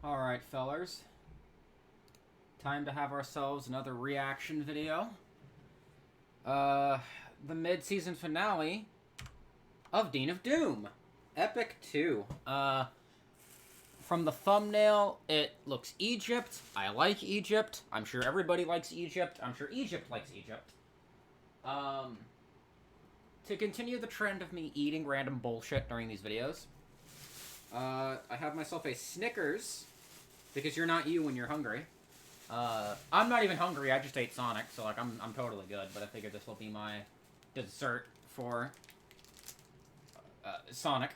Alright, fellers. Time to have ourselves another reaction video. The mid-season finale of Dean of Doom. Epic 2. From the thumbnail, it looks Egypt. I like Egypt. I'm sure everybody likes Egypt. I'm sure Egypt likes Egypt. To continue the trend of me eating random bullshit during these videos, I have myself a Snickers, because you're not you when you're hungry. I'm not even hungry, I just ate Sonic, so like I'm totally good, but I figured this will be my dessert for Sonic.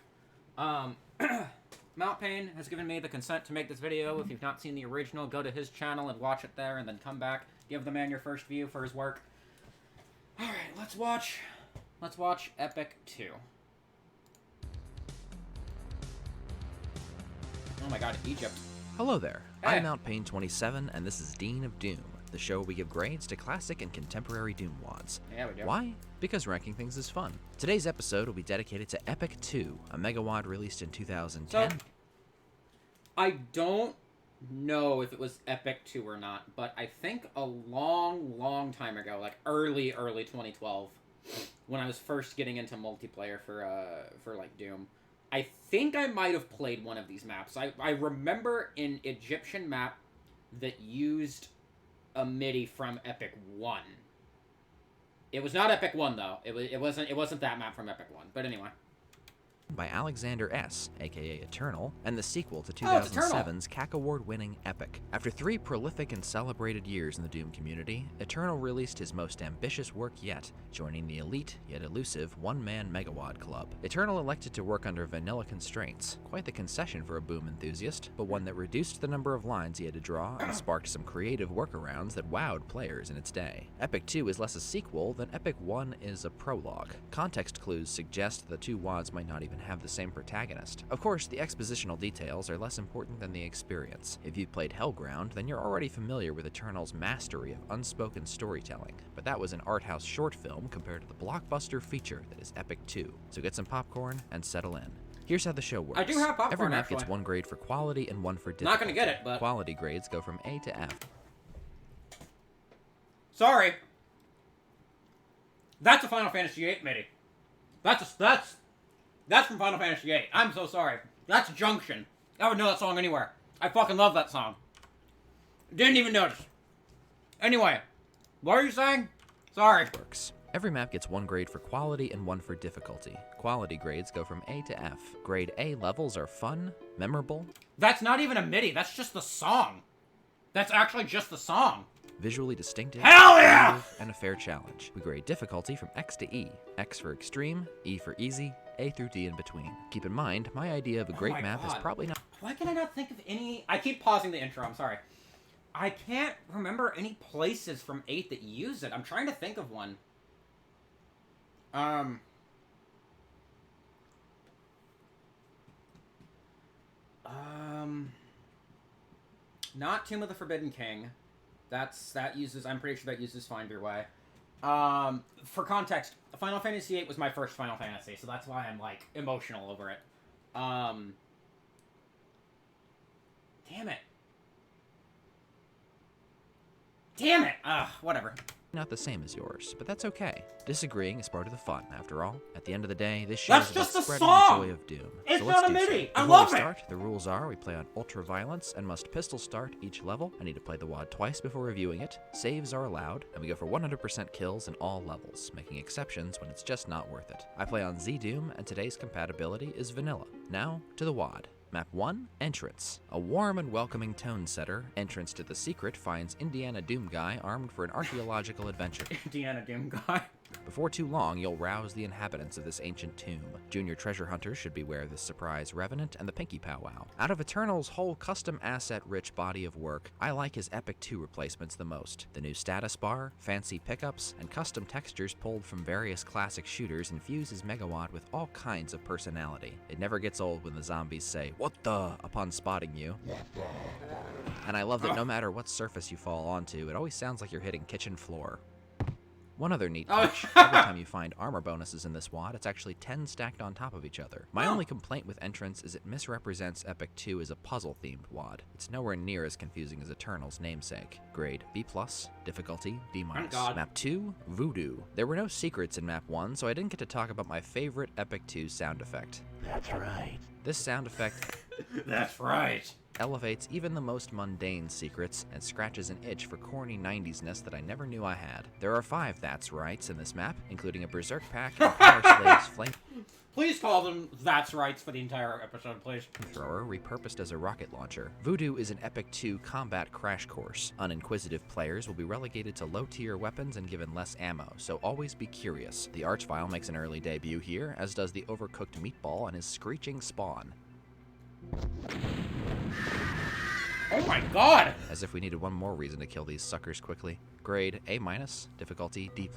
Mount Payne has given me the consent to make this video. If you've not seen the original, go to his channel and watch it there, and then come back. Give the man your first view for his work. Alright, let's watch Epic 2. Oh my god, Egypt. Hello there, Hey. I'm Mount Payne 27, and this is Dean of Doom, the show where we give grades to classic and contemporary Doom wads. Yeah, we do. Why? Because ranking things is fun. Today's episode will be dedicated to Epic 2, a megawad released in 2010. So, I don't know if it was Epic 2 or not, but I think a long time ago, like early 2012, when I was first getting into multiplayer for like Doom, I think I might have played one of these maps. I remember an Egyptian map that used a MIDI from Epic 1. It was not Epic 1 though. It wasn't that map from Epic 1. But anyway. By Alexander S., aka Eternal, and the sequel to Oh, it's 2007's CAC Award-winning Epic. After 3 prolific and celebrated years in the Doom community, Eternal released his most ambitious work yet, joining the elite yet elusive one-man megawad club. Eternal elected to work under vanilla constraints, quite the concession for a Boom enthusiast, but one that reduced the number of lines he had to draw and sparked some creative workarounds that wowed players in its day. Epic 2 is less a sequel than Epic 1 is a prologue. Context clues suggest the two wads might not even have the same protagonist. Of course, the expositional details are less important than the experience. If you've played Hellground, then you're already familiar with Eternal's mastery of unspoken storytelling, but that was an art house short film compared to the blockbuster feature that is Epic 2. So get some popcorn and settle in. Here's how the show works. I do have popcorn, Every map actually. gets 1 grade for quality and 1 for difficulty. Not gonna get it, but... Quality grades go from A to F. Sorry. That's a Final Fantasy VIII MIDI. That's from Final Fantasy VIII. I'm so sorry. That's Junction. I would know that song anywhere. I fucking love that song. Didn't even notice. Anyway, what are you saying? Sorry. Works. Every map gets 1 grade for quality and 1 for difficulty. Quality grades go from A to F. Grade A levels are fun, memorable, That's not even a MIDI. That's just the song. That's actually just the song. visually distinctive, Hell yeah! creative, and a fair challenge. We grade difficulty from X to E. X for extreme, E for easy, A through D in between. Keep in mind, my idea of a great my map is God. probably not Why can I not think of any... I keep pausing the intro. I'm sorry. I can't remember any places from 8 that use it. I'm trying to think of one. Not Tomb of the Forbidden King. That uses, I'm pretty sure that uses Find Your Way. For context, Final Fantasy VIII was my first Final Fantasy, so that's why I'm, like, emotional over it. Damn it. Damn it! Ugh, whatever. the same as yours, but that's okay. Disagreeing is part of the fun, after all. At the end of the day, this show That's is about just a spreading song! the joy of Doom. It's so let's not a do so. MIDI! I Before love we it! start, the rules are we play on ultra violence and must pistol start each level. I need to play the wad twice before reviewing it. Saves are allowed, and we go for 100% kills in all levels, making exceptions when it's just not worth it. I play on Z-Doom, and today's compatibility is vanilla. Now, to the wad. Map 1, Entrance. A warm and welcoming tone setter, Entrance to the Secret finds Indiana Doom Guy armed for an archaeological adventure. Indiana Doom Guy. Before too long, you'll rouse the inhabitants of this ancient tomb. Junior treasure hunters should beware of the surprise revenant and the Pinky Powwow. Out of Eternal's whole custom asset-rich body of work, I like his Epic 2 replacements the most. The new status bar, fancy pickups, and custom textures pulled from various classic shooters infuse his megawad with all kinds of personality. It never gets old when the zombies say, "What the?" upon spotting you. And I love that no matter what surface you fall onto, it always sounds like you're hitting kitchen floor. One other neat Oh. touch, every time you find armor bonuses in this WAD, it's actually 10 stacked on top of each other. My Oh. only complaint with Entrance is it misrepresents Epic 2 as a puzzle-themed WAD. It's nowhere near as confusing as Eternal's namesake. Grade B+, difficulty D-. Thank God. Map 2, Voodoo. There were no secrets in Map 1, so I didn't get to talk about my favorite Epic 2 sound effect. That's right. This sound effect That's right. elevates even the most mundane secrets and scratches an itch for corny 90s-ness that I never knew I had. There are 5 That's Rights in this map, including a Berserk Pack and Power Slave's Flame Please call them That's Rights for the entire episode, please. Thrower repurposed as a rocket launcher. Voodoo is an Epic 2 combat crash course. Uninquisitive players will be relegated to low-tier weapons and given less ammo, so always be curious. The Archvile makes an early debut here, as does the overcooked meatball and his screeching spawn. Oh my God! As if we needed one more reason to kill these suckers quickly. Grade A-, difficulty D+.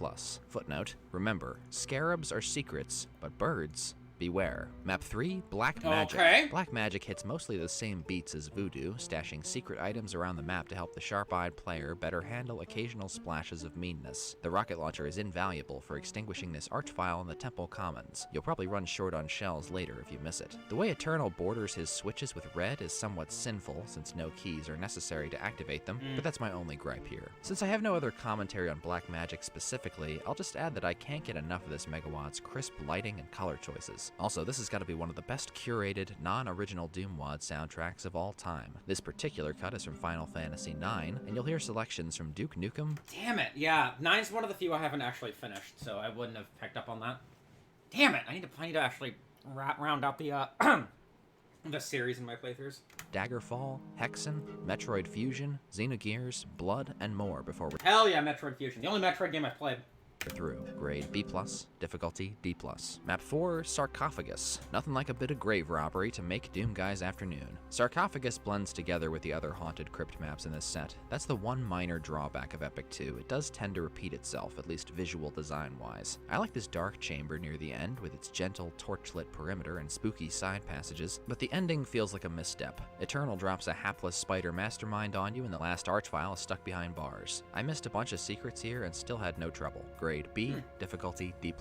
Footnote, remember, scarabs are secrets, but birds, beware. Map 3, Black Magic. Okay. Black Magic hits mostly the same beats as Voodoo, stashing secret items around the map to help the sharp-eyed player better handle occasional splashes of meanness. The rocket launcher is invaluable for extinguishing this Archvile in the Temple Commons. You'll probably run short on shells later if you miss it. The way Eternal borders his switches with red is somewhat sinful, since no keys are necessary to activate them, but that's my only gripe here. Since I have no other commentary on Black Magic specifically, I'll just add that I can't get enough of this Megawad's crisp lighting and color choices. Also, this has got to be one of the best curated, non-original Doom WAD soundtracks of all time. This particular cut is from Final Fantasy IX, and you'll hear selections from Duke Nukem. Damn it, yeah. 9's one of the few I haven't actually finished, so I wouldn't have picked up on that. Damn it, I need to actually round out the, the series in my playthroughs. Daggerfall, Hexen, Metroid Fusion, Xenogears, Blood, and more before we're Hell yeah, Metroid Fusion. The only Metroid game I've played. through. Grade B+, difficulty D+. Map 4, Sarcophagus. Nothing like a bit of grave robbery to make Doom Guy's afternoon. Sarcophagus blends together with the other haunted crypt maps in this set. That's the one minor drawback of Epic 2. It does tend to repeat itself, at least visual design-wise. I like this dark chamber near the end with its gentle, torchlit perimeter and spooky side passages, but the ending feels like a misstep. Eternal drops a hapless spider mastermind on you and the last Archvile is stuck behind bars. I missed a bunch of secrets here and still had no trouble. Grade B, difficulty D+.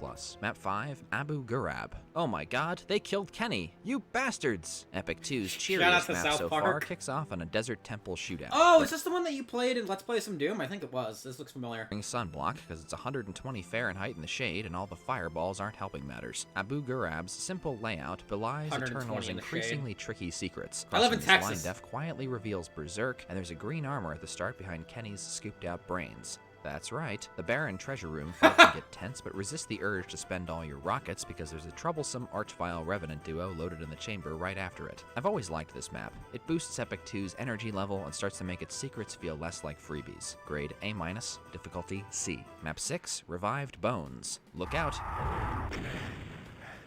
Map 5, Abu Ghurab. Oh my god, they killed Kenny! You bastards! Epic 2's Shout out cheeriest to map South so Park. far kicks off on a desert temple shootout. Oh, is this the one that you played in Let's Play Some Doom? I think it was. This looks familiar. Sunblock because it's 120 Fahrenheit in the shade and all the fireballs aren't helping matters. Abu Ghurab's simple layout belies 120 Eternal's in the shade. increasingly tricky secrets. I live in Crossing this Texas. line def quietly reveals Berserk, and there's a green armor at the start behind Kenny's scooped out brains. That's right. The barren treasure room fight can get tense, but resist the urge to spend all your rockets because there's a troublesome Archvile Revenant duo loaded in the chamber right after it. I've always liked this map. It boosts Epic 2's energy level and starts to make its secrets feel less like freebies. Grade A-, difficulty C. Map 6, Revived Bones. Look out!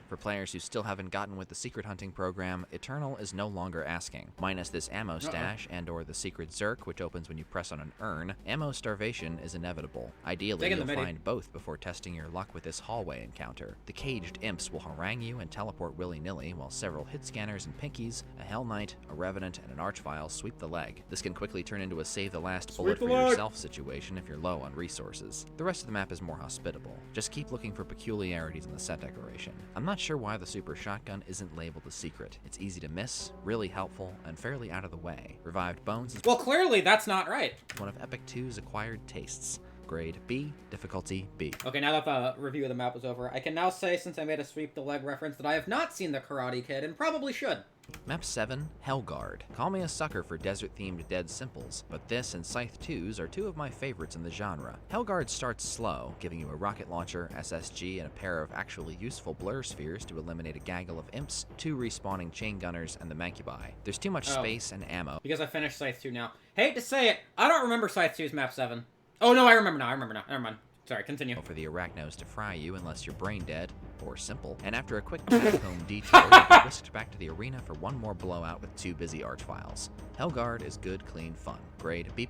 For players who still haven't gotten with the secret hunting program, Eternal is no longer asking. Minus this ammo stash and/or the secret Zerk, which opens when you press on an urn, ammo starvation is inevitable. Ideally, Dig in the you'll midi. find both before testing your luck with this hallway encounter. The caged imps will harangue you and teleport willy-nilly, while several hit scanners and pinkies, a Hell Knight, a Revenant, and an Archvile sweep the leg. This can quickly turn into a save the last bullet Sweep for the leg. yourself situation if you're low on resources. The rest of the map is more hospitable. Just keep looking for peculiarities in the set decoration. I'm not sure why the super shotgun isn't labeled a secret. It's easy to miss, really helpful, and fairly out of the way. Revived Bones is Well, clearly that's not right. one of Epic 2's acquired tastes. Grade B, difficulty B. Okay, now that the review of the map was over, I can now say, since I made a sweep the leg reference, that I have not seen The Karate Kid and probably should. Map 7, Hellguard. Call me a sucker for desert-themed dead simples, but this and Scythe 2s are two of my favorites in the genre. Hellguard starts slow, giving you a rocket launcher, SSG, and a pair of actually useful blur spheres to eliminate a gaggle of imps, 2 respawning chain gunners, and the Mancubi. There's too much Oh. space and ammo. Because I finished Scythe 2 now. Hate to say it, I don't remember Scythe 2's map 7. Oh no, I remember now, Never mind. Sorry, continue. For the Arachnos to fry you unless you're brain dead, or simple, and after a quick catacomb detour, you'll be whisked back to the arena for one more blowout with 2 busy Archviles. Hellguard is good, clean fun. Grade B+,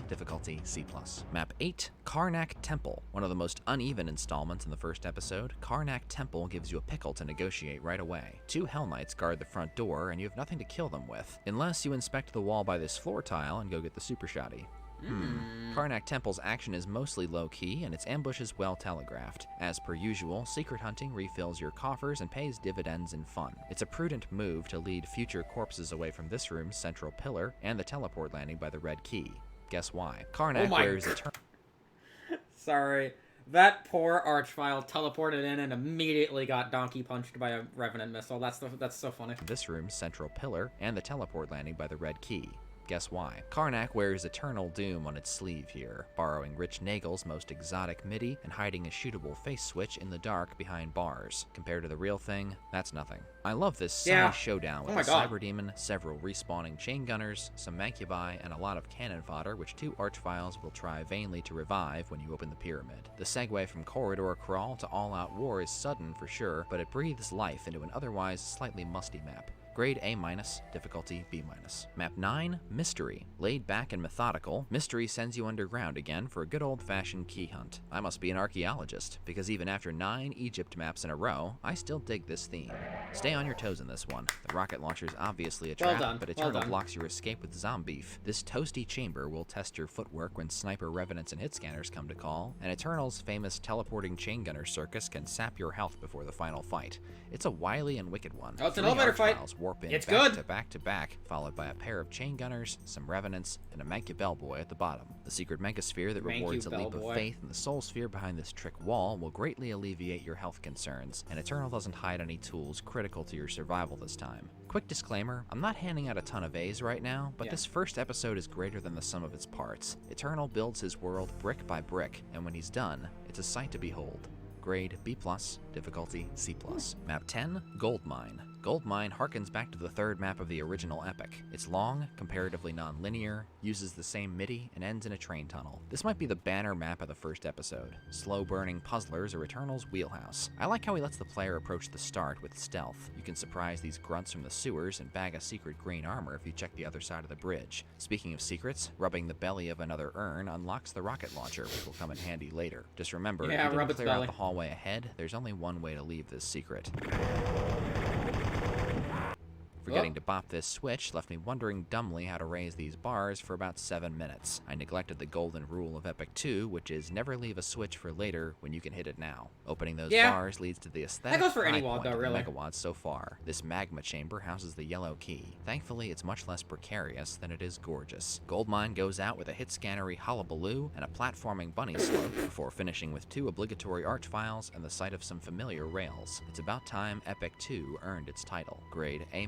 difficulty C+. Map 8, Karnak Temple. One of the most uneven installments in the first episode, Karnak Temple gives you a pickle to negotiate right away. 2 Hell Knights guard the front door, and you have nothing to kill them with, unless you inspect the wall by this floor tile and go get the super shotty. Karnak Temple's action is mostly low-key, and its ambush is well telegraphed. As per usual, secret hunting refills your coffers and pays dividends in fun. It's a prudent move to lead future corpses away from this room's central pillar and the teleport landing by the red key. Guess why? Karnak wears eternal... Sorry. That poor Archvile teleported in and immediately got donkey punched by a Revenant missile. That's so funny. This room's central pillar and the teleport landing by the red key. Guess why? Karnak wears Eternal Doom on its sleeve here, borrowing Rich Nagel's most exotic MIDI and hiding a shootable face switch in the dark behind bars. Compared to the real thing, that's nothing. I love this sunny showdown with a Cyber Demon, several respawning Chain Gunners, some Mancubi, and a lot of cannon fodder, which 2 Archviles will try vainly to revive when you open the pyramid. The segue from Corridor Crawl to All Out War is sudden for sure, but it breathes life into an otherwise slightly musty map. Grade A-, difficulty B-. Map 9, Mystery. Laid back and methodical, Mystery sends you underground again for a good old-fashioned key hunt. I must be an archaeologist, because even after 9 Egypt maps in a row, I still dig this theme. Stay on your toes in this one. The rocket launcher's obviously a trap, but Eternal blocks your escape with Zombeef. This toasty chamber will test your footwork when sniper revenants and hit scanners come to call, and Eternal's famous teleporting chain gunner circus can sap your health before the final fight. It's a wily and wicked one. Oh, it's an elevator fight. Warp in it's back good. to back, followed by a pair of chain gunners, some revenants, and a Mancu Bellboy at the bottom. The secret Megasphere that rewards a leap of faith in the soul sphere behind this trick wall will greatly alleviate your health concerns, and Eternal doesn't hide any tools critical to your survival this time. Quick disclaimer, I'm not handing out a ton of A's right now, but this first episode is greater than the sum of its parts. Eternal builds his world brick by brick, and when he's done, it's a sight to behold. Grade B+, difficulty C+. Map 10, Goldmine. Goldmine harkens back to the third map of the original epic. It's long, comparatively non-linear, uses the same MIDI, and ends in a train tunnel. This might be the banner map of the first episode. Slow-burning puzzlers are Eternal's wheelhouse. I like how he lets the player approach the start with stealth. You can surprise these grunts from the sewers and bag a secret green armor if you check the other side of the bridge. Speaking of secrets, rubbing the belly of another urn unlocks the rocket launcher, which will come in handy later. Just remember, if you didn't clear out the hallway ahead, there's only one way to leave this secret. Forgetting to bop this switch left me wondering dumbly how to raise these bars for about 7 minutes. I neglected the golden rule of Epic 2, which is never leave a switch for later when you can hit it now. Opening those bars leads to the aesthetic high point of the Megawads so far. This magma chamber houses the yellow key. Thankfully, it's much less precarious than it is gorgeous. Goldmine goes out with a hit scannery hullabaloo and a platforming bunny slope before finishing with 2 obligatory Archviles and the sight of some familiar rails. It's about time Epic 2 earned its title. Grade A-,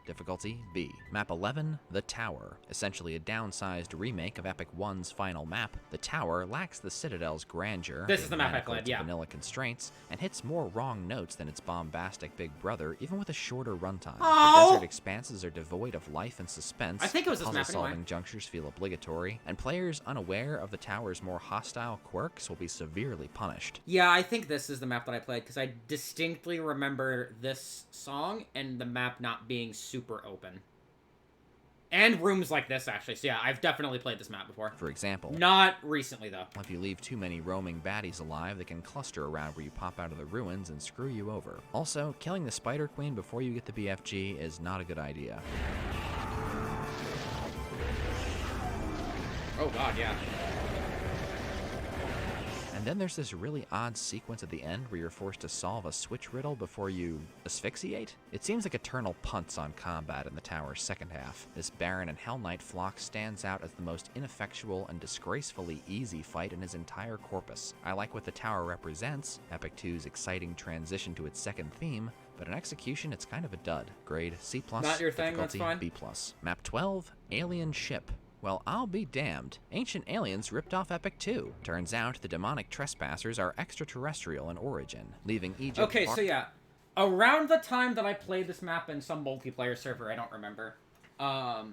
difficulty B. Map 11, The Tower. Essentially a downsized remake of Epic 1's final map, The Tower lacks the Citadel's grandeur, this is the map I played, vanilla constraints, and hits more wrong notes than its bombastic big brother, even with a shorter runtime. The desert expanses are devoid of life and suspense. I think it was this map puzzle-solving junctures feel obligatory, and players unaware of the tower's more hostile quirks will be severely punished. Yeah, I think this is the map that I played, because I distinctly remember this song and the map not being super open. And rooms like this, actually. So yeah, I've definitely played this map before. For example. Not recently, though. If you leave too many roaming baddies alive, they can cluster around where you pop out of the ruins and screw you over. Also, killing the Spider Queen before you get the BFG is not a good idea. Oh god, yeah. And then there's this really odd sequence at the end where you're forced to solve a switch riddle before you asphyxiate. It seems like Eternal punts on combat in the tower's second half. This Baron and Hell Knight flock stands out as the most ineffectual and disgracefully easy fight in his entire corpus. I like what the tower represents, Epic 2's exciting transition to its second theme, but in execution it's kind of a dud. Grade C+, not your thing, that's fine. B+. Map 12, Alien Ship. Well, I'll be damned. Ancient Aliens ripped off Epic 2. Turns out the demonic trespassers are extraterrestrial in origin, leaving Egypt... Okay, so yeah. Around the time that I played this map in some multiplayer server, I don't remember. I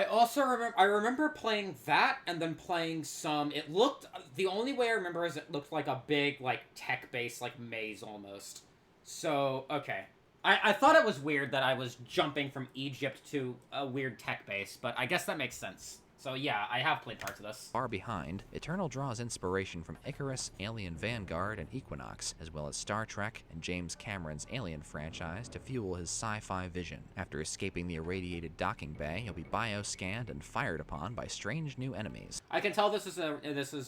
also remember playing that and then playing some... It looked... The only way I remember is it looked like a big, like, tech-based, like, maze almost. So, okay. I thought it was weird that I was jumping from Egypt to a weird tech base, but I guess that makes sense. So yeah, I have played parts of this. Far behind, Eternal draws inspiration from Icarus, Alien Vanguard, and Equinox, as well as Star Trek and James Cameron's Alien franchise to fuel his sci-fi vision. After escaping the irradiated docking bay, he'll be bioscanned and fired upon by strange new enemies. I can tell this is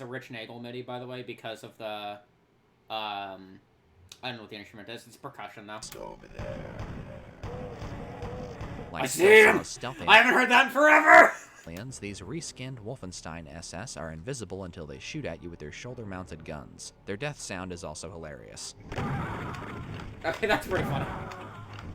a Rich Nagel MIDI, by the way, because of the I don't know what the instrument is. It's percussion though. Like I see him! I haven't heard that in forever! Aliens, these reskinned Wolfenstein SS are invisible until they shoot at you with their shoulder-mounted guns. Their death sound is also hilarious. Okay, that's pretty funny.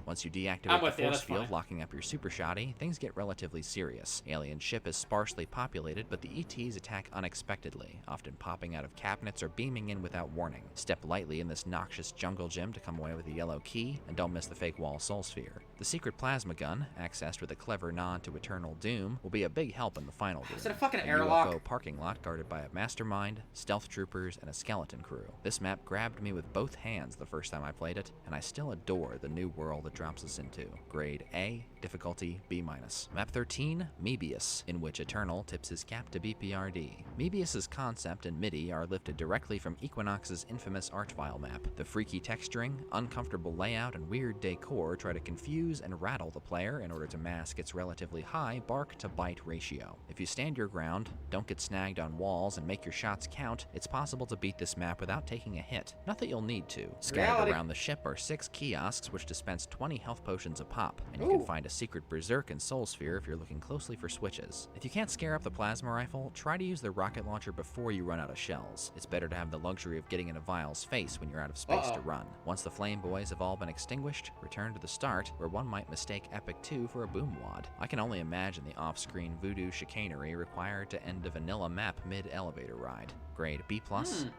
Once you deactivate the force field, funny. locking up your super shoddy, things get relatively serious. Alien ship is sparsely populated, but the ETs attack unexpectedly, often popping out of cabinets or beaming in without warning. Step lightly in this noxious jungle gym to come away with a yellow key, and don't miss the fake wall soul sphere. The secret plasma gun, accessed with a clever nod to Eternal Doom, will be a big help in the final room. Is it a fucking UFO airlock? parking lot guarded by a mastermind, stealth troopers, and a skeleton crew. This map grabbed me with both hands the first time I played it, and I still adore the new world it drops us into. Grade A, difficulty B-. Map 13, Mebius, in which Eternal tips his cap to BPRD. Mebius's concept and MIDI are lifted directly from Equinox's infamous Archvile map. The freaky texturing, uncomfortable layout, and weird decor try to confuse and rattle the player in order to mask its relatively high bark-to-bite ratio. If you stand your ground, don't get snagged on walls, and make your shots count, it's possible to beat this map without taking a hit. Not that you'll need to. Scattered around the ship are 6 kiosks which dispense 20 health potions a pop, and you can find a secret Berserk and Soul Sphere if you're looking closely for switches. If you can't scare up the plasma rifle, try to use the rocket launcher before you run out of shells. It's better to have the luxury of getting in a vial's face when you're out of space to run. Once the flame boys have all been extinguished, return to the start, where one might mistake Epic 2 for a boom wad. I can only imagine the off-screen voodoo chicanery required to end a vanilla map mid-elevator ride. Grade B+,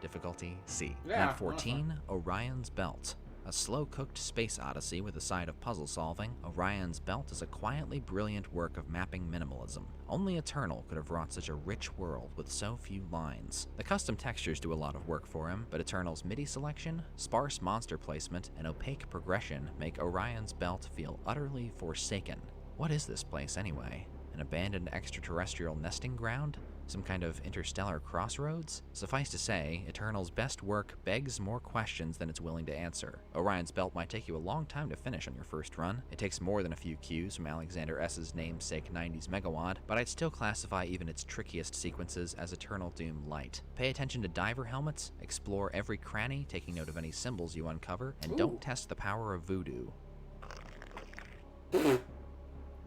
difficulty C. Map 14, Orion's Belt. A slow-cooked space odyssey with a side of puzzle solving, Orion's Belt is a quietly brilliant work of mapping minimalism. Only Eternal could have wrought such a rich world with so few lines. The custom textures do a lot of work for him, but Eternal's MIDI selection, sparse monster placement, and opaque progression make Orion's Belt feel utterly forsaken. What is this place anyway? An abandoned extraterrestrial nesting ground? Some kind of interstellar crossroads? Suffice to say, Eternal's best work begs more questions than it's willing to answer. Orion's Belt might take you a long time to finish on your first run. It takes more than a few cues from Alexander S.'s namesake 90s Megawad, but I'd still classify even its trickiest sequences as Eternal Doom light. Pay attention to diver helmets, explore every cranny, taking note of any symbols you uncover, and don't test the power of voodoo.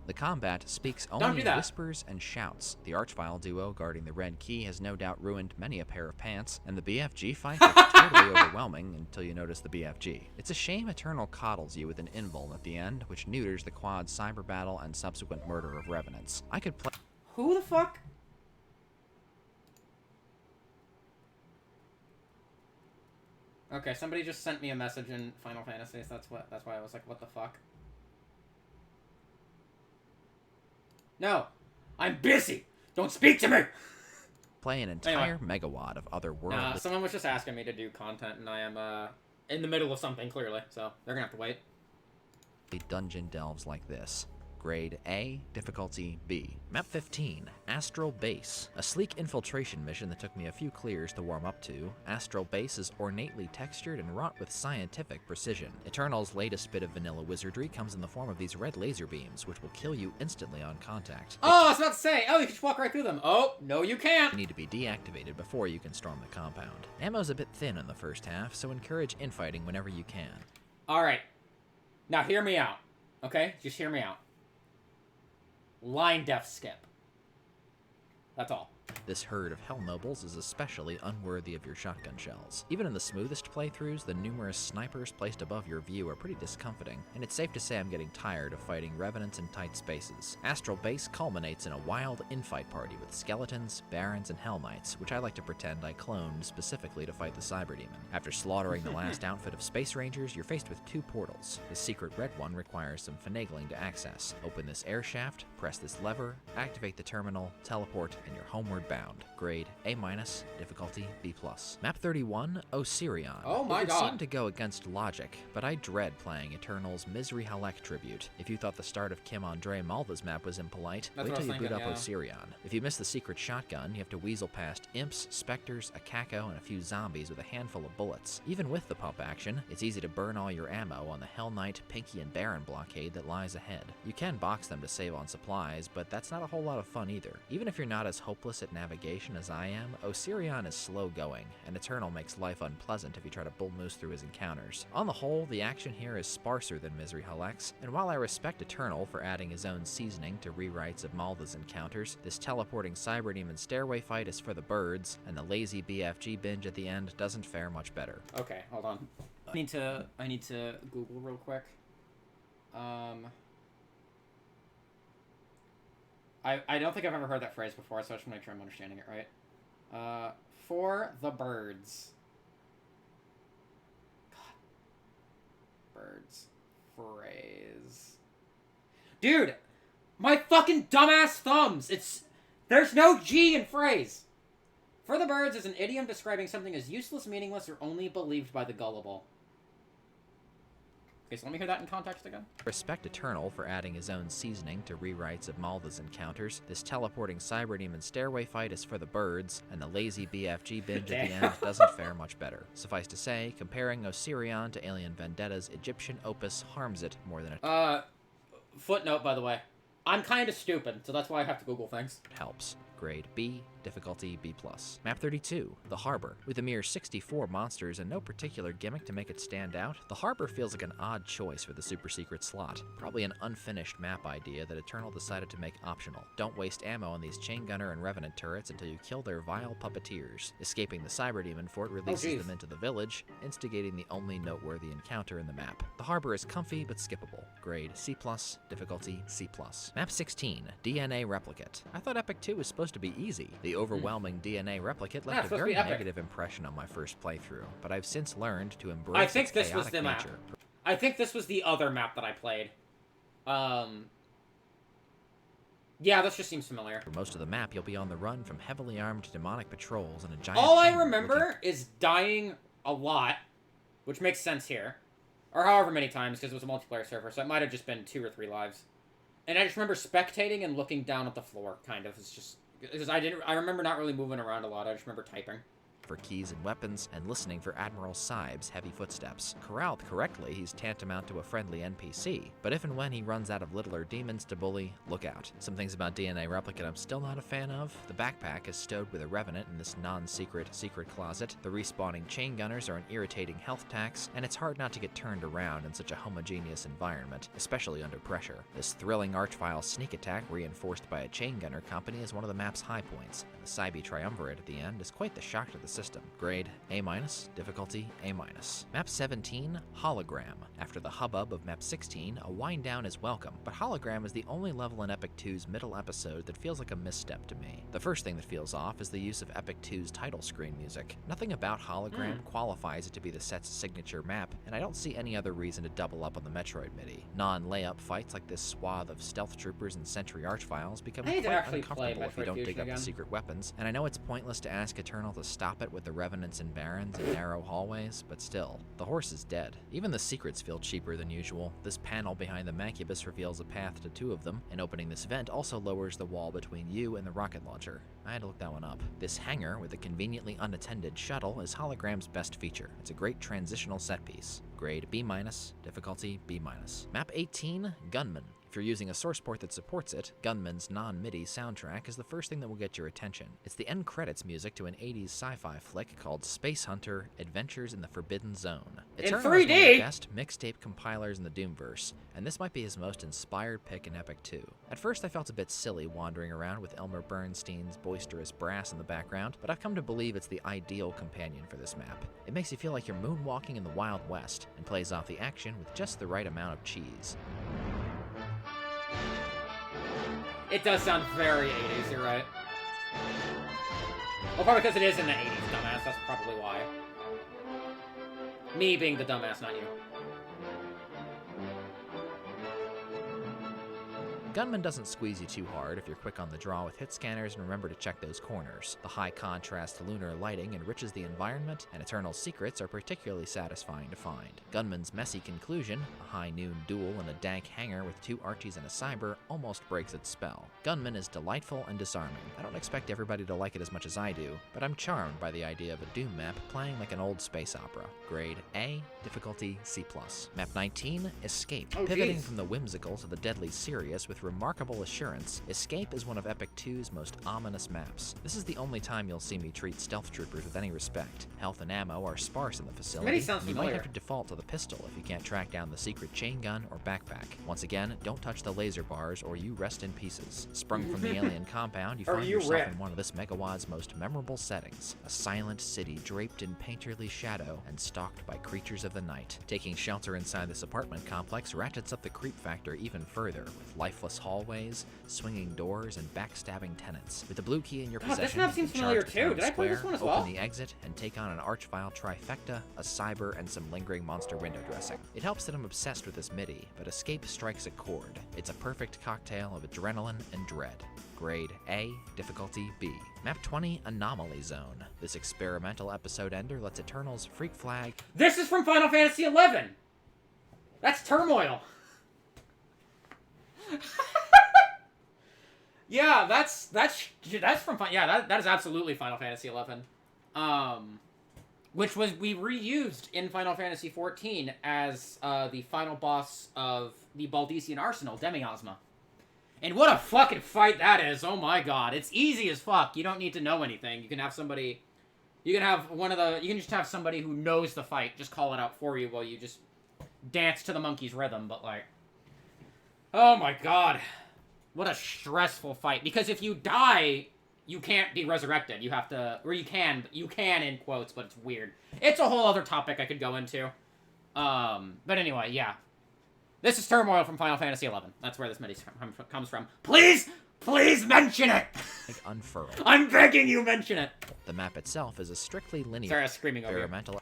The combat speaks only in whispers and shouts. The Archvile duo guarding the red key has no doubt ruined many a pair of pants, and the BFG fight gets totally overwhelming until you notice the BFG. It's a shame Eternal coddles you with an invul at the end, which neuters the quad cyber battle and subsequent murder of revenants. I could play— Who the fuck? Okay, somebody just sent me a message in Final Fantasy, so that's why I was like, what the fuck? No, I'm busy. Don't speak to me. Play an entire megawatt of otherworldly— someone was just asking me to do content, and I am in the middle of something clearly, so they're gonna have to wait. Dungeon delves like this. Grade A, difficulty B. Map 15, Astral Base. A sleek infiltration mission that took me a few clears to warm up to. Astral Base is ornately textured and wrought with scientific precision. Eternal's latest bit of vanilla wizardry comes in the form of these red laser beams, which will kill you instantly on contact. Oh, I was about to say, you can just walk right through them. Oh, no you can't. They need to be deactivated before you can storm the compound. Ammo's a bit thin in the first half, so encourage infighting whenever you can. Alright. Now hear me out. Okay? Just hear me out. Line def skip. That's all. This herd of hell nobles is especially unworthy of your shotgun shells. Even in the smoothest playthroughs, the numerous snipers placed above your view are pretty discomfiting, and it's safe to say I'm getting tired of fighting revenants in tight spaces. Astral Base culminates in a wild infight party with skeletons, barons, and hell knights, which I like to pretend I cloned specifically to fight the cyber demon. After slaughtering the last outfit of space rangers, you're faced with 2 portals. The secret red one requires some finagling to access. Open this air shaft, press this lever, activate the terminal, teleport, and you're homeward Homeward Bound. Grade A-, difficulty B+. Map 31, Osirion. Oh my It would god. seem to go against logic, but I dread playing Eternal's Misery Halek tribute. If you thought the start of Kim Andre Malva's map was impolite, That's wait what I till was you boot thinking, up Osirion. If you miss the secret shotgun, you have to weasel past imps, specters, a Kako, and a few zombies with a handful of bullets. Even with the pump action, it's easy to burn all your ammo on the Hell Knight, Pinky, and Baron blockade that lies ahead. You can box them to save on supplies, but that's not a whole lot of fun either. Even if you're not as hopeless at navigation as I am, Osirion is slow going, and Eternal makes life unpleasant if you try to bull moose through his encounters. On the whole, the action here is sparser than Misery Halek's, and while I respect Eternal for adding his own seasoning to rewrites of Malva's encounters, this teleporting Cyberdemon stairway fight is for the birds, and the lazy BFG binge at the end doesn't fare much better. Okay, hold on. I need to Google real quick. I don't think I've ever heard that phrase before, so I just want to make sure I'm understanding it right. For the birds. God. Birds. Phrase. Dude! My fucking dumbass thumbs! There's no G in phrase! For the birds is an idiom describing something as useless, meaningless, or only believed by the gullible. Okay, so let me hear that in context again. Respect Eternal for adding his own seasoning to rewrites of Malva's encounters. This teleporting Cyberdemon stairway fight is for the birds, and the lazy BFG binge at the end doesn't fare much better. Suffice to say, comparing Osirion to Alien Vendetta's Egyptian opus harms it more than it Footnote, by the way. I'm kind of stupid, so that's why I have to Google things. helps. Grade B, difficulty B+. Map 32, The Harbor. With a mere 64 monsters and no particular gimmick to make it stand out, The Harbor feels like an odd choice for the super secret slot. Probably an unfinished map idea that Eternal decided to make optional. Don't waste ammo on these chain gunner and revenant turrets until you kill their vile puppeteers. Escaping the Cyberdemon fort releases them into the village, instigating the only noteworthy encounter in the map. The Harbor is comfy but skippable. Grade C+, difficulty C+. Map 16, DNA Replicate. I thought Epic 2 was supposed to be easy. The overwhelming DNA Replicate left a very negative impression on my first playthrough, but I've since learned to embrace I think its this was chaotic the map. nature. I think this was the other map that I played. Yeah, this just seems familiar. For most of the map, you'll be on the run from heavily armed demonic patrols and a giant... All I remember is dying a lot, which makes sense here. Or however many times, because it was a multiplayer server, so it might have just been 2 or 3 lives. And I just remember spectating and looking down at the floor, kind of. It's just... Because I remember not really moving around a lot, I just remember typing. For keys and weapons, and listening for Admiral Sybes' heavy footsteps. Corralled correctly, he's tantamount to a friendly NPC, but if and when he runs out of littler demons to bully, look out. Some things about DNA Replicate I'm still not a fan of. The backpack is stowed with a revenant in this non-secret secret closet, the respawning chain gunners are an irritating health tax, and it's hard not to get turned around in such a homogeneous environment, especially under pressure. This thrilling Archvile sneak attack reinforced by a chain gunner company is one of the map's high points, and the Cybe Triumvirate at the end is quite the shock to the system. Grade A-, difficulty A-. Map 17, Hologram. After the hubbub of Map 16, a wind down is welcome, but Hologram is the only level in Epic 2's middle episode that feels like a misstep to me. The first thing that feels off is the use of Epic 2's title screen music. Nothing about Hologram qualifies it to be the set's signature map, and I don't see any other reason to double up on the Metroid MIDI. Non-layup fights like this swath of stealth troopers and sentry archviles become quite uncomfortable if you don't dig up the secret weapons, and I know it's pointless to ask Eternal to stop it with the revenants and barons and narrow hallways, but still, the horse is dead. Even the secrets feel cheaper than usual. This panel behind the Mancubus reveals a path to 2 of them, and opening this vent also lowers the wall between you and the rocket launcher. I had to look that one up. This hangar with a conveniently unattended shuttle is Hologram's best feature. It's a great transitional set piece. Grade B-, difficulty B-. Map 18, Gunman. If you're using a source port that supports it, Gunman's non-MIDI soundtrack is the first thing that will get your attention. It's the end credits music to an 80s sci-fi flick called Space Hunter: Adventures in the Forbidden Zone. In 3D! Is one of the best mixtape compilers in the Doomverse, and this might be his most inspired pick in Epic 2. At first I felt a bit silly wandering around with Elmer Bernstein's boisterous brass in the background, but I've come to believe it's the ideal companion for this map. It makes you feel like you're moonwalking in the Wild West, and plays off the action with just the right amount of cheese. It does sound very 80s, you're right. Well, probably because it is in the 80s, dumbass. That's probably why. Me being the dumbass, not you. Gunman doesn't squeeze you too hard if you're quick on the draw with hit scanners and remember to check those corners. The high contrast lunar lighting enriches the environment, and Eternal's secrets are particularly satisfying to find. Gunman's messy conclusion, a high noon duel in a dank hangar with 2 Archies and a Cyber, almost breaks its spell. Gunman is delightful and disarming. I don't expect everybody to like it as much as I do, but I'm charmed by the idea of a Doom map playing like an old space opera. Grade A, difficulty C+. Map 19, Escape. Pivoting from the whimsical to the deadly serious with remarkable assurance, Escape is one of Epic 2's most ominous maps. This is the only time you'll see me treat stealth troopers with any respect. Health and ammo are sparse in the facility. You might have to default to the pistol if you can't track down the secret chain gun or backpack. Once again, don't touch the laser bars or you rest in pieces. Sprung from the alien compound, you find yourself in one of this megawad's most memorable settings, a silent city draped in painterly shadow and stalked by creatures of the night. Taking shelter inside this apartment complex ratchets up the creep factor even further, with lifeless hallways, swinging doors, and backstabbing tenants. With the blue key in your possession, this map seems familiar too. Did I play this one as well? Open the exit and take on an Archvile trifecta, a Cyber, and some lingering monster window dressing. It helps that I'm obsessed with this MIDI, but Escape strikes a chord. It's a perfect cocktail of adrenaline and dread. Grade A, difficulty B. Map 20, Anomaly Zone. This experimental episode ender lets Eternal's Freak Flag... This is from Final Fantasy XI! That's Turmoil! Yeah, that's from that is absolutely Final Fantasy XI. Which we reused in Final Fantasy XIV as the final boss of the Baldician Arsenal, Demiosma. And what a fucking fight that is! Oh my god, it's easy as fuck. You don't need to know anything. You can have somebody. You can just have somebody who knows the fight just call it out for you while you just dance to the monkey's rhythm. But like, oh my god, what a stressful fight. Because if you die, you can't be resurrected. You have to, or you can in quotes, but it's weird. It's a whole other topic I could go into. But anyway, yeah. This is Turmoil from Final Fantasy XI. That's where this MIDI comes from. Please mention it! Unfurl. I'm begging you, mention it! The map itself is a strictly linear... Sorry, I was screaming over experimental...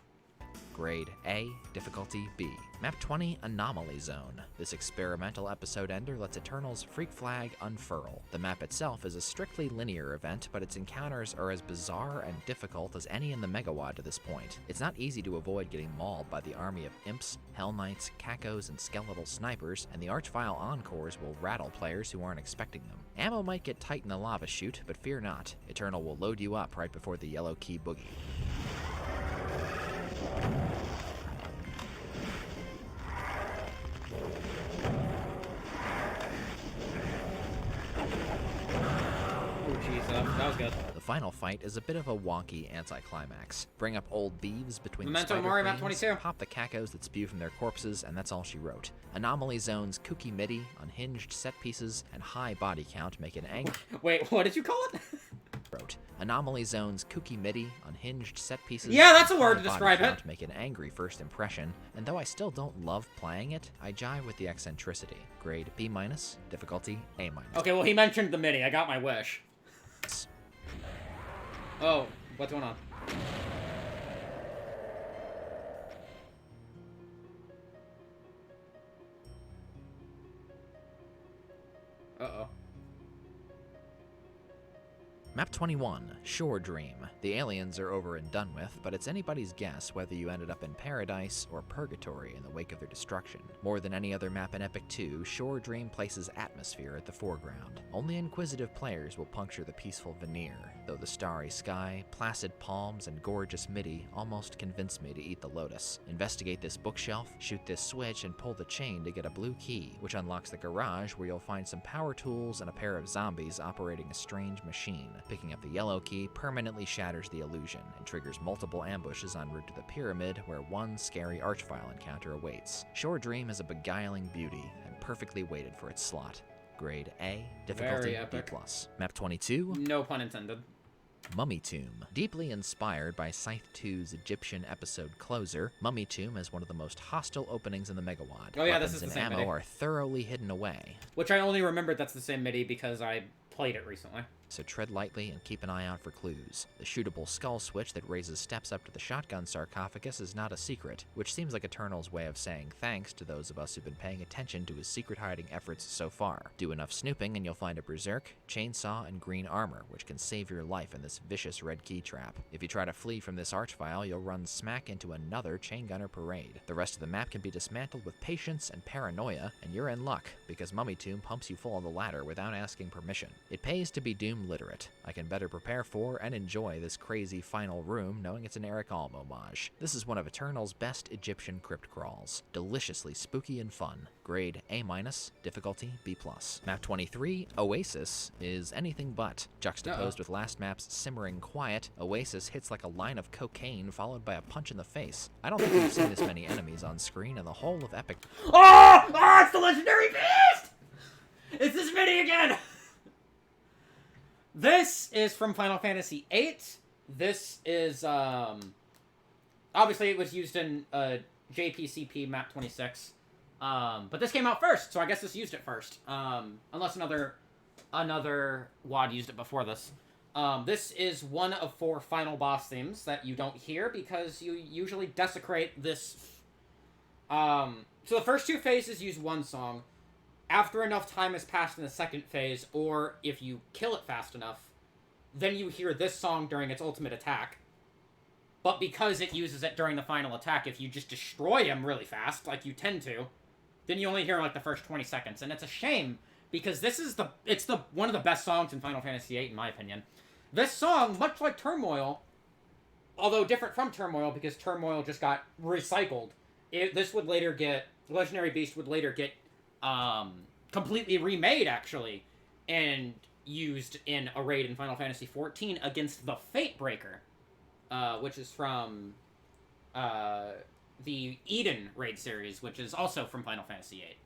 Grade A, difficulty B. Map 20, Anomaly Zone. This experimental episode ender lets Eternal's Freak Flag unfurl. The map itself is a strictly linear event, but its encounters are as bizarre and difficult as any in the Megawad to this point. It's not easy to avoid getting mauled by the army of imps, Hell Knights, Cacos, and skeletal snipers, and the Archvile Encores will rattle players who aren't expecting them. Ammo might get tight in the lava chute, but fear not. Eternal will load you up right before the yellow key boogie. That was good. The final fight is a bit of a wonky anticlimax. Bring up old beeves between Memento the Mori, spider map 22. pop the cacos that spew from their corpses, and that's all she wrote. Anomaly Zone's kooky MIDI, unhinged set pieces, and high body count make an angry... Wait, what did you call it? wrote. Anomaly Zone's kooky MIDI, unhinged set pieces... Yeah, that's a word to describe it. ...make an angry first impression, and though I still don't love playing it, I jive with the eccentricity. Grade B-, difficulty A-. Okay, well, he mentioned the MIDI. I got my wish. Oh, what's going on? Uh-oh. Map 21, Shore Dream. The aliens are over and done with, but it's anybody's guess whether you ended up in paradise or purgatory in the wake of their destruction. More than any other map in Epic 2, Shore Dream places atmosphere at the foreground. Only inquisitive players will puncture the peaceful veneer, though the starry sky, placid palms, and gorgeous MIDI almost convince me to eat the lotus. Investigate this bookshelf, shoot this switch, and pull the chain to get a blue key, which unlocks the garage where you'll find some power tools and a pair of zombies operating a strange machine. Picking up the yellow key permanently shatters the illusion and triggers multiple ambushes en route to the pyramid where one scary Archvile encounter awaits. Shore Dream is a beguiling beauty and perfectly weighted for its slot. Grade A, difficulty B+. Map 22. No pun intended. Mummy Tomb. Deeply inspired by Scythe 2's Egyptian episode closer, Mummy Tomb is one of the most hostile openings in the Megawad. Oh yeah, Weapons this is the and same ammo MIDI. are thoroughly hidden away. Which I only remembered that's the same MIDI because I played it recently. So tread lightly and keep an eye out for clues. The shootable skull switch that raises steps up to the shotgun sarcophagus is not a secret, which seems like Eternal's way of saying thanks to those of us who've been paying attention to his secret hiding efforts so far. Do enough snooping and you'll find a berserk, chainsaw, and green armor, which can save your life in this vicious red key trap. If you try to flee from this archvile, you'll run smack into another chain gunner parade. The rest of the map can be dismantled with patience and paranoia, and you're in luck, because Mummy Tomb pumps you full of the ladder without asking permission. It pays to be Doom literate. I can better prepare for and enjoy this crazy final room knowing it's an Eric Alm homage. This is one of Eternal's best Egyptian crypt crawls. Deliciously spooky and fun. Grade A-, difficulty B+. Map 23, Oasis, is anything but. Juxtaposed with last map's simmering quiet, Oasis hits like a line of cocaine followed by a punch in the face. I don't think we've seen this many enemies on screen in the whole of Epic. Oh, it's the Legendary Beast! It's this mini again! This is from Final Fantasy VIII. This is, obviously it was used in, JPCP Map 26. But this came out first, so I guess this used it first. Unless another WAD used it before this. This is one of 4 final boss themes that you don't hear because you usually desecrate this. So the first 2 phases use one song. After enough time has passed in the second phase, or if you kill it fast enough, then you hear this song during its ultimate attack. But because it uses it during the final attack, if you just destroy him really fast, like you tend to, then you only hear like the first 20 seconds. And it's a shame, because this is one of the best songs in Final Fantasy VIII, in my opinion. This song, much like Turmoil, although different from Turmoil, because Turmoil just got recycled, this would later get, Legendary Beast would later get completely remade, actually, and used in a raid in Final Fantasy XIV against the Fatebreaker, which is from the Eden raid series, which is also from Final Fantasy VIII.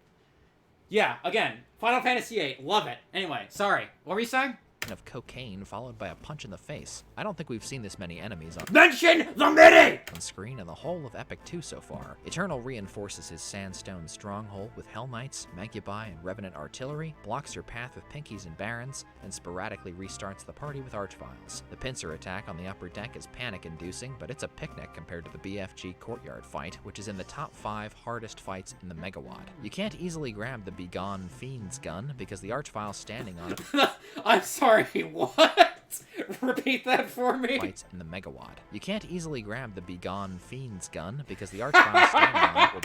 Yeah, again, Final Fantasy VIII, love it. Anyway, sorry, what were you saying? Of cocaine followed by a punch in the face. I don't think we've seen this many enemies Mention the MIDI! On screen in the whole of Epic 2 so far. Eternal reinforces his sandstone stronghold with Hell Knights, Mancubi, and Revenant artillery, blocks your path with Pinkies and Barons, and sporadically restarts the party with Archviles. The pincer attack on the upper deck is panic-inducing, but it's a picnic compared to the BFG courtyard fight, which is in the top 5 hardest fights in the Megawad. You can't easily grab the Begone Fiend's gun because the Archvile standing on it I'm sorry, what? Repeat that for me. Fights in the Megawad. You can't easily grab the Begone Fiend's gun because the Archvile standing on it will...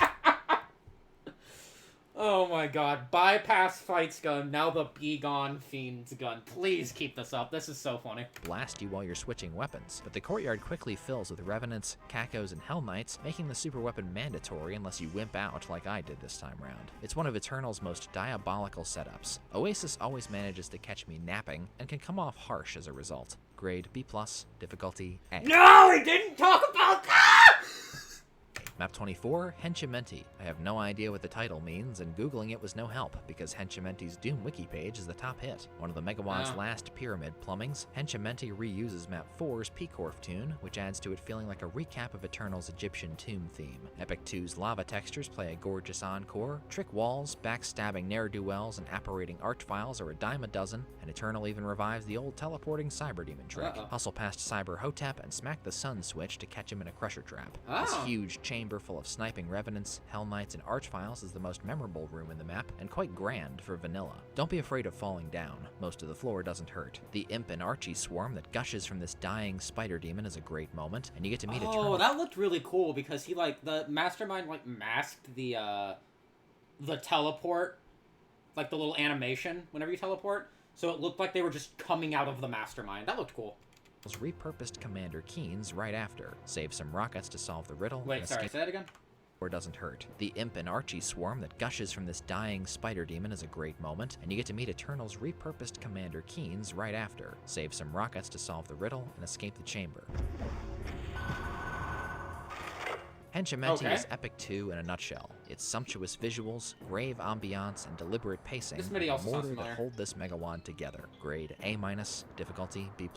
Oh my god. Bypass Fight's gun, now the Begone Fiend's gun. Please keep this up. This is so funny. Blast you while you're switching weapons, but the courtyard quickly fills with Revenants, Kakos, and Hell Knights, making the super weapon mandatory unless you wimp out like I did this time round. It's one of Eternal's most diabolical setups. Oasis always manages to catch me napping, and can come off harsh as a result. Grade B+, difficulty A. No, he didn't talk about that! Map 24, Henchimenti. I have no idea what the title means, and Googling it was no help, because Henchimenti's Doom wiki page is the top hit. One of the Megawad's last pyramid plumbings, Henchimenti reuses Map 4's P-Corf tune, which adds to it feeling like a recap of Eternal's Egyptian tomb theme. Epic 2's lava textures play a gorgeous encore, trick walls, backstabbing ne'er-do-wells, and apparating archviles are a dime a dozen, and Eternal even revives the old teleporting Cyber Demon trick. Hustle past Cyber Hotep and smack the sun switch to catch him in a crusher trap. This huge chamber full of sniping Revenants, Hell Knights, and Archviles is the most memorable room in the map, and quite grand for vanilla. Don't be afraid of falling down. Most of the floor doesn't hurt. The Imp and Archie swarm that gushes from this dying spider demon is a great moment, and you get to meet Eternal. Oh, that looked really cool, because he, the Mastermind, masked the teleport, the little animation whenever you teleport, so it looked like they were just coming out of the Mastermind. That looked cool. Repurposed Commander Keen's right after. Save some rockets to solve the riddle. Wait, sorry, say that again? Or doesn't hurt. The Imp and Archie swarm that gushes from this dying spider demon is a great moment, and you get to meet Eternal's repurposed Commander Keen's right after. Save some rockets to solve the riddle and escape the chamber. Henchimenti is Epic 2 in a nutshell. Its sumptuous visuals, grave ambiance, and deliberate pacing are mortar that hold this Megawad together. Grade A-, difficulty B+.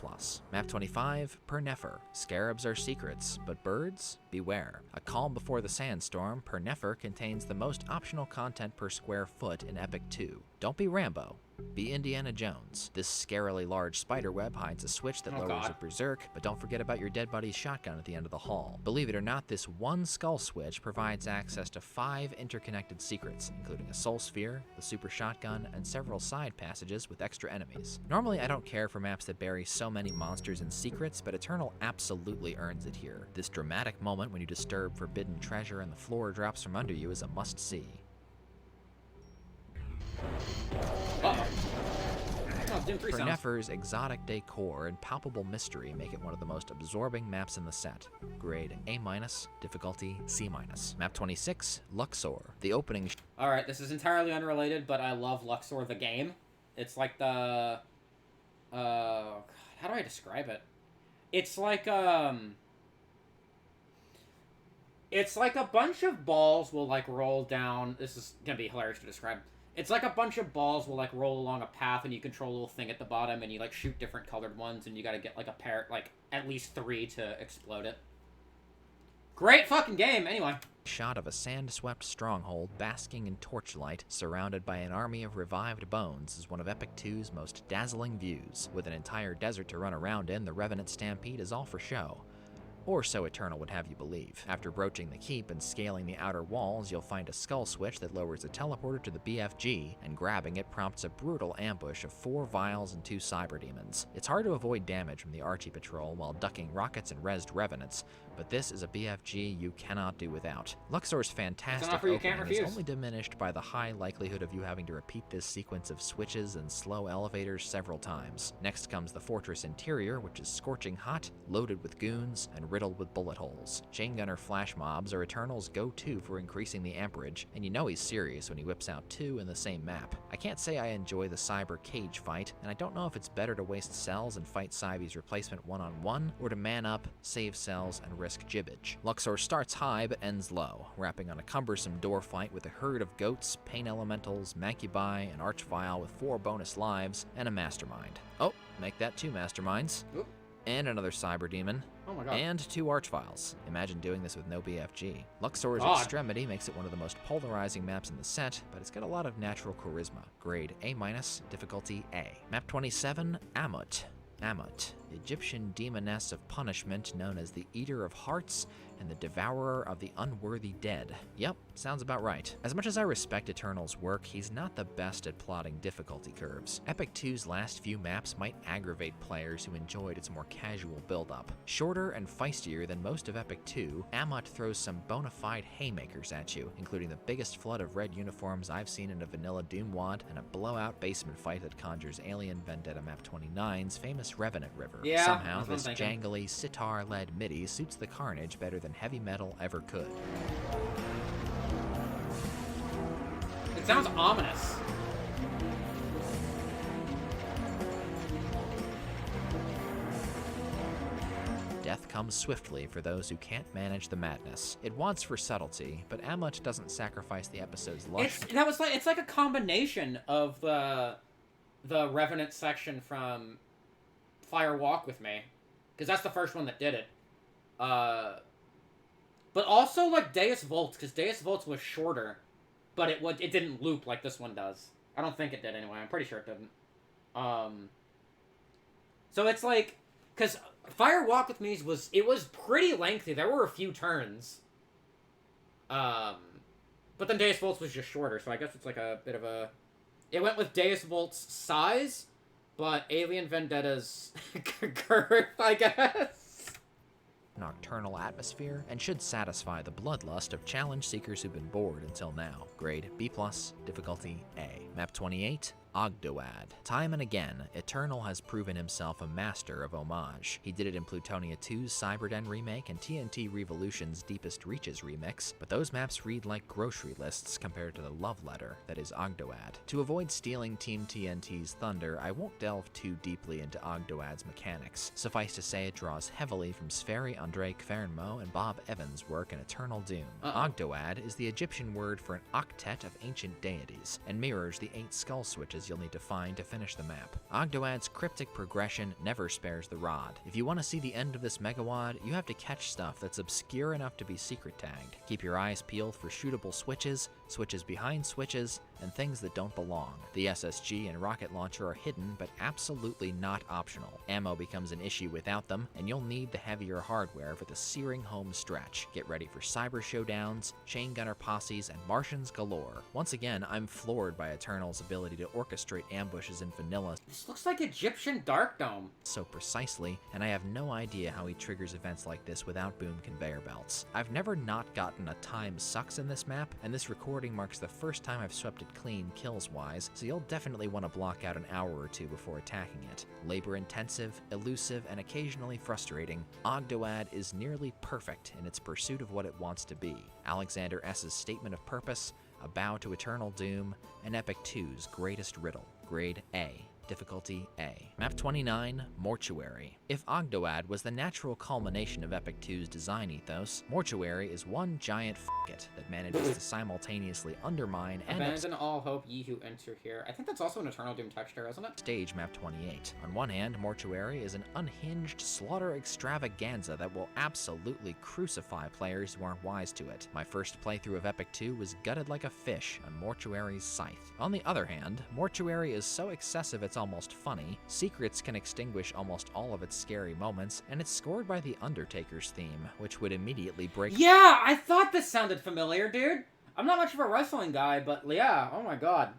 Map 25, Pernefer. Scarabs are secrets, but birds? Beware. A calm before the sandstorm, Pernefer contains the most optional content per square foot in Epic 2. Don't be Rambo. Be Indiana Jones. This scarily large spiderweb hides a switch that lowers a berserk, but don't forget about your dead buddy's shotgun at the end of the hall. Believe it or not, this one skull switch provides access to 5 interconnected secrets, including a soul sphere, the super shotgun, and several side passages with extra enemies. Normally, I don't care for maps that bury so many monsters and secrets, but Eternal absolutely earns it here. This dramatic moment when you disturb forbidden treasure and the floor drops from under you is a must-see. Uh-oh. Oh, Doom 3 sounds. Nefer's exotic decor and palpable mystery make it one of the most absorbing maps in the set. Grade A-, difficulty C-. Map 26, Luxor. The opening... Alright, this is entirely unrelated, but I love Luxor the game. It's like the... how do I describe it? It's like, It's like a bunch of balls will, like, roll down... This is gonna be hilarious to describe. It's like a bunch of balls will, like, roll along a path, and you control a little thing at the bottom, and you, like, shoot different colored ones, and you gotta get, like, a pair, like, at least 3 to explode it. Great fucking game, anyway. Shot of a sand-swept stronghold basking in torchlight, surrounded by an army of revived bones, is one of Epic 2's most dazzling views. With an entire desert to run around in, the Revenant Stampede is all for show. Or so Eternal would have you believe. After broaching the keep and scaling the outer walls, you'll find a skull switch that lowers a teleporter to the BFG, and grabbing it prompts a brutal ambush of 4 vials and 2 cyber demons. It's hard to avoid damage from the Archie Patrol while ducking rockets and rezzed revenants, but this is a BFG you cannot do without. Luxor's fantastic opening is only diminished by the high likelihood of you having to repeat this sequence of switches and slow elevators several times. Next comes the fortress interior, which is scorching hot, loaded with goons, and riddled with bullet holes. Chain gunner flash mobs are Eternal's go-to for increasing the amperage, and you know he's serious when he whips out 2 in the same map. I can't say I enjoy the cyber cage fight, and I don't know if it's better to waste cells and fight Cybe's replacement one-on-one, or to man up, save cells, and risk gibbage. Luxor starts high but ends low, wrapping on a cumbersome door fight with a herd of goats, pain elementals, Mancubi, an archvile with 4 bonus lives, and a mastermind. Oh, make that 2 masterminds. Oop. And another cyber demon. Oh my god. And 2 archviles. Imagine doing this with no BFG. Luxor's extremity makes it one of the most polarizing maps in the set, but it's got a lot of natural charisma. Grade A-, difficulty A. Map 27, Amut. Amut, Egyptian demoness of punishment known as the Eater of Hearts and the Devourer of the Unworthy Dead. Yep, sounds about right. As much as I respect Eternal's work, he's not the best at plotting difficulty curves. Epic 2's last few maps might aggravate players who enjoyed its more casual build-up. Shorter and feistier than most of Epic 2, Amut throws some bona fide haymakers at you, including the biggest flood of red uniforms I've seen in a vanilla Doom WoD and a blowout basement fight that conjures Alien Vendetta Map 29's famous Revenant River. Yeah, somehow, this jangly, sitar-led MIDI suits the carnage better than heavy metal ever could. It sounds ominous. Death comes swiftly for those who can't manage the madness. It wants for subtlety, but Amut doesn't sacrifice the episode's lush. It's like a combination of the Revenant section from Fire Walk with Me, because that's the first one that did it. But also like Deus Volts, because Deus Volts was shorter, but it didn't loop like this one does. I don't think it did anyway. I'm pretty sure it didn't. So it's like, because Fire Walk with Me was pretty lengthy. There were a few turns. But then Deus Volts was just shorter, so I guess it's like a bit of a... It went with Deus Volts' size, but Alien Vendetta's girth, I guess. Nocturnal atmosphere, and should satisfy the bloodlust of challenge seekers who've been bored until now. Grade B+, difficulty A. Map 28, Ogdoad. Time and again, Eternal has proven himself a master of homage. He did it in Plutonia 2's Cyberden remake and TNT Revolution's Deepest Reaches remix, but those maps read like grocery lists compared to the love letter that is Ogdoad. To avoid stealing Team TNT's thunder, I won't delve too deeply into Ogdoad's mechanics. Suffice to say, it draws heavily from Sverre Andre Kvernmo and Bob Evans' work in Eternal Doom. Ogdoad is the Egyptian word for an octet of ancient deities, and mirrors the 8 skull switches you'll need to find to finish the map. Ogdoad's cryptic progression never spares the rod. If you want to see the end of this megawad, you have to catch stuff that's obscure enough to be secret tagged. Keep your eyes peeled for shootable switches, switches behind switches, and things that don't belong. The SSG and rocket launcher are hidden, but absolutely not optional. Ammo becomes an issue without them, and you'll need the heavier hardware for the searing home stretch. Get ready for cyber showdowns, chain gunner posses, and Martians galore. Once again, I'm floored by Eternal's ability to orchestrate ambushes in vanilla This looks like Egyptian Dark Dome. so precisely, and I have no idea how he triggers events like this without boom conveyor belts. I've never not gotten a time sucks in this map, and this recording marks the first time I've swept it clean kills-wise, so you'll definitely want to block out an hour or two before attacking it. Labor-intensive, elusive, and occasionally frustrating, Ogdoad is nearly perfect in its pursuit of what it wants to be. Alexander S.'s statement of purpose, a bow to eternal doom, and Epic 2's greatest riddle. Grade A. Difficulty A. Map 29, Mortuary. If Ogdoad was the natural culmination of Epic 2's design ethos, Mortuary is one giant f***it that manages to simultaneously undermine and Abandon all hope, ye who enter here. I think that's also an Eternal Doom texture, isn't it? stage Map 28. On one hand, Mortuary is an unhinged slaughter extravaganza that will absolutely crucify players who aren't wise to it. My first playthrough of Epic 2 was gutted like a fish on Mortuary's scythe. On the other hand, Mortuary is so excessive it's almost funny, secrets can extinguish almost all of its scary moments, and it's scored by the Undertaker's theme, which would immediately break Yeah, I thought this sounded familiar, dude. I'm not much of a wrestling guy, but yeah, oh my god.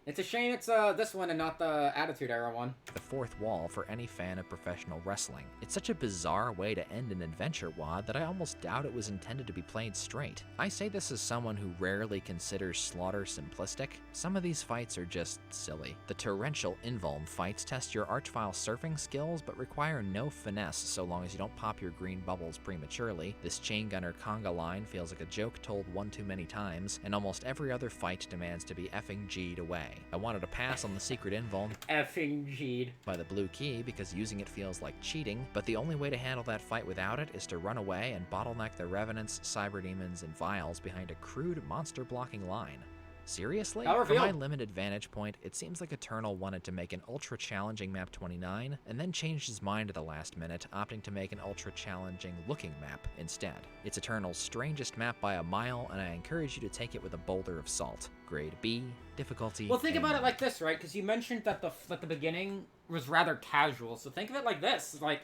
It's a shame it's this one and not the Attitude Era one. the fourth wall for any fan of professional wrestling. It's such a bizarre way to end an adventure WOD that I almost doubt it was intended to be played straight. I say this as someone who rarely considers Slaughter simplistic. Some of these fights are just silly. The torrential invuln fights test your Archvile surfing skills but require no finesse so long as you don't pop your green bubbles prematurely. This chain gunner conga line feels like a joke told one too many times, and almost every other fight demands to be effing G'd away. I wanted to pass on the secret invuln Effing G'd. by the blue key because using it feels like cheating, but the only way to handle that fight without it is to run away and bottleneck the Revenants, Cyberdemons, and Vials behind a crude monster-blocking line. Seriously? How From my revealed? limited vantage point, it seems like Eternal wanted to make an ultra-challenging Map 29, and then changed his mind at the last minute, opting to make an ultra-challenging looking map instead. It's Eternal's strangest map by a mile, and I encourage you to take it with a boulder of salt. Grade B, difficulty Well, think A. about it like this, right? Because you mentioned that the beginning was rather casual, so think of it like this. Like,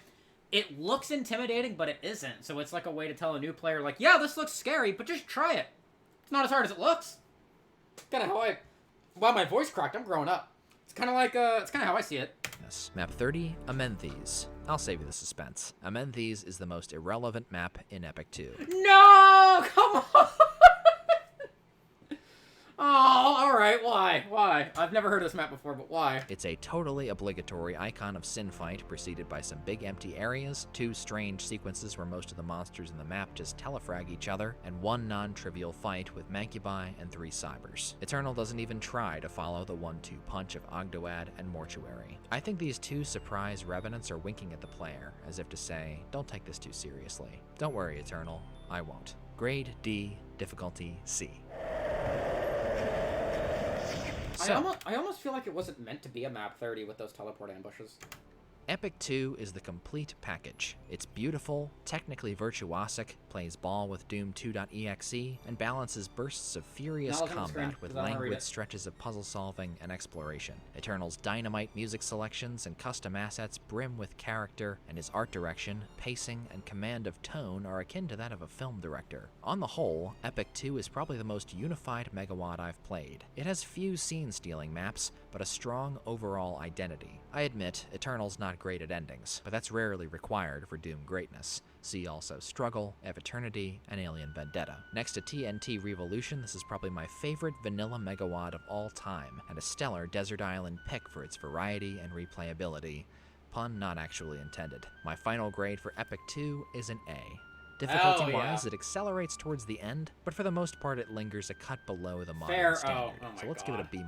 it looks intimidating, but it isn't. So it's like a way to tell a new player, like, yeah, this looks scary, but just try it. It's not as hard as it looks. Kind of how I... Wow, my voice cracked. I'm growing up. It's kind of like, it's kind of how I see it. Yes. Map 30, Amenthes. I'll save you the suspense. Amenthes is the most irrelevant map in Epic 2. No! Come on! Oh, alright, why? Why? I've never heard of this map before, but why? It's a totally obligatory icon of sin fight preceded by some big empty areas, two strange sequences where most of the monsters in the map just telefrag each other, and one non-trivial fight with Mancubi and 3 Cybers. Eternal doesn't even try to follow the 1-2 punch of Ogdoad and Mortuary. I think these two surprise Revenants are winking at the player, as if to say, don't take this too seriously. Don't worry, Eternal, I won't. Grade D, difficulty C. I almost feel like it wasn't meant to be a map 30 with those teleport ambushes. Epic 2 is the complete package. It's beautiful, technically virtuosic, plays ball with Doom 2.exe, and balances bursts of furious Now look at the screen, combat with 'cause I wanna read languid it. stretches of puzzle solving and exploration. Eternal's dynamite music selections and custom assets brim with character, and his art direction, pacing, and command of tone are akin to that of a film director. On the whole, Epic 2 is probably the most unified Megawad I've played. It has few scene-stealing maps, but a strong overall identity. I admit, Eternal's not great at endings, but that's rarely required for Doom greatness. See also Struggle, Ev Eternity, and Alien Vendetta. Next to TNT Revolution, this is probably my favorite vanilla Megawad of all time, and a stellar Desert Island pick for its variety and replayability. Pun not actually intended. My final grade for Epic 2 is an A. Difficulty-wise, it accelerates towards the end, but for the most part it lingers a cut below the modern Fair. standard. Oh my So let's give it a God. B-.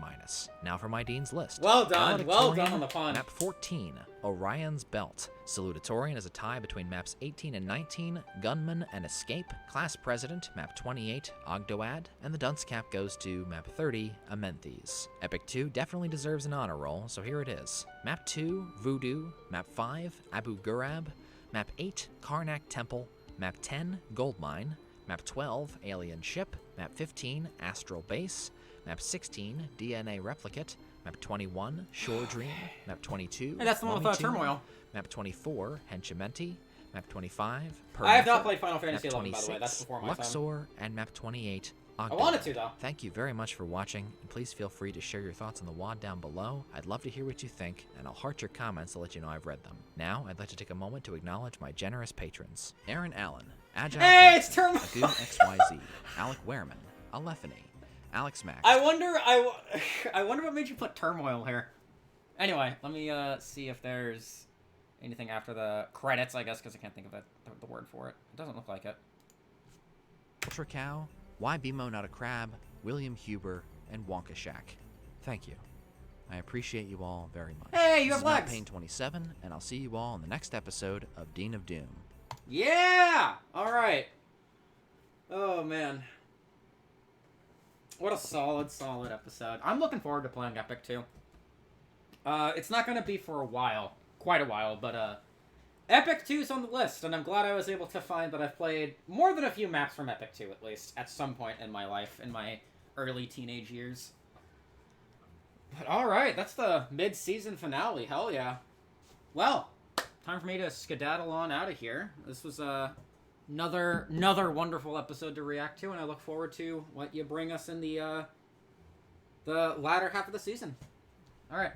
Now for my Dean's List. Well done. Well done Valedictorian, on the pun. Map 14, Orion's Belt. Salutatorian is a tie between maps 18 and 19, Gunman and Escape. Class President, map 28, Ogdoad. And the dunce cap goes to map 30, Amenthes. Epic 2 definitely deserves an honor roll, so here it is. Map 2, Voodoo. Map 5, Abu Ghurab. Map 8, Karnak Temple. Map 10, Goldmine. Map 12, Alien Ship. Map 15, Astral Base. Map 16, DNA Replicate. Map 21, Shore Dream. Map 22, Hey, that's the one with Mummy Tomb. Turmoil. Map 24, Henchimenti. Map 25, I have Pernifer. not played Final Map Fantasy XI, by the way. 26, That's before my time. Luxor. And Map 28, I Ogden. wanted to, though. Thank you very much for watching, and please feel free to share your thoughts on the WAD down below. I'd love to hear what you think, and I'll heart your comments to let you know I've read them. Now, I'd like to take a moment to acknowledge my generous patrons. Aaron Allen, Agile Hey, Jackson, it's Turmoil! Agoon XYZ, Alec Wehrman, Alephany, Alex Max. I wonder what made you put Turmoil here. Anyway, let me see if there's anything after the credits, I guess, because I can't think of the word for it. It doesn't look like it. Ultra Cow, Why BMO Not a Crab, William Huber, and Wonka Shack. Thank you. I appreciate you all very much. Hey, you This have is Matt legs. Payne 27, and I'll see you all in the next episode of Dean of Doom. Yeah! Alright. Oh, man. What a solid episode. I'm looking forward to playing Epic 2. It's not going to be for a while. Quite a while, but, Epic 2's on the list, and I'm glad I was able to find that I've played more than a few maps from Epic 2, at least, at some point in my life, in my early teenage years. But alright, that's the mid-season finale. Hell yeah. Well, time for me to skedaddle on out of here. This was, another wonderful episode to react to, and I look forward to what you bring us in the latter half of the season. Alright.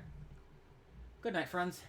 Good night, friends.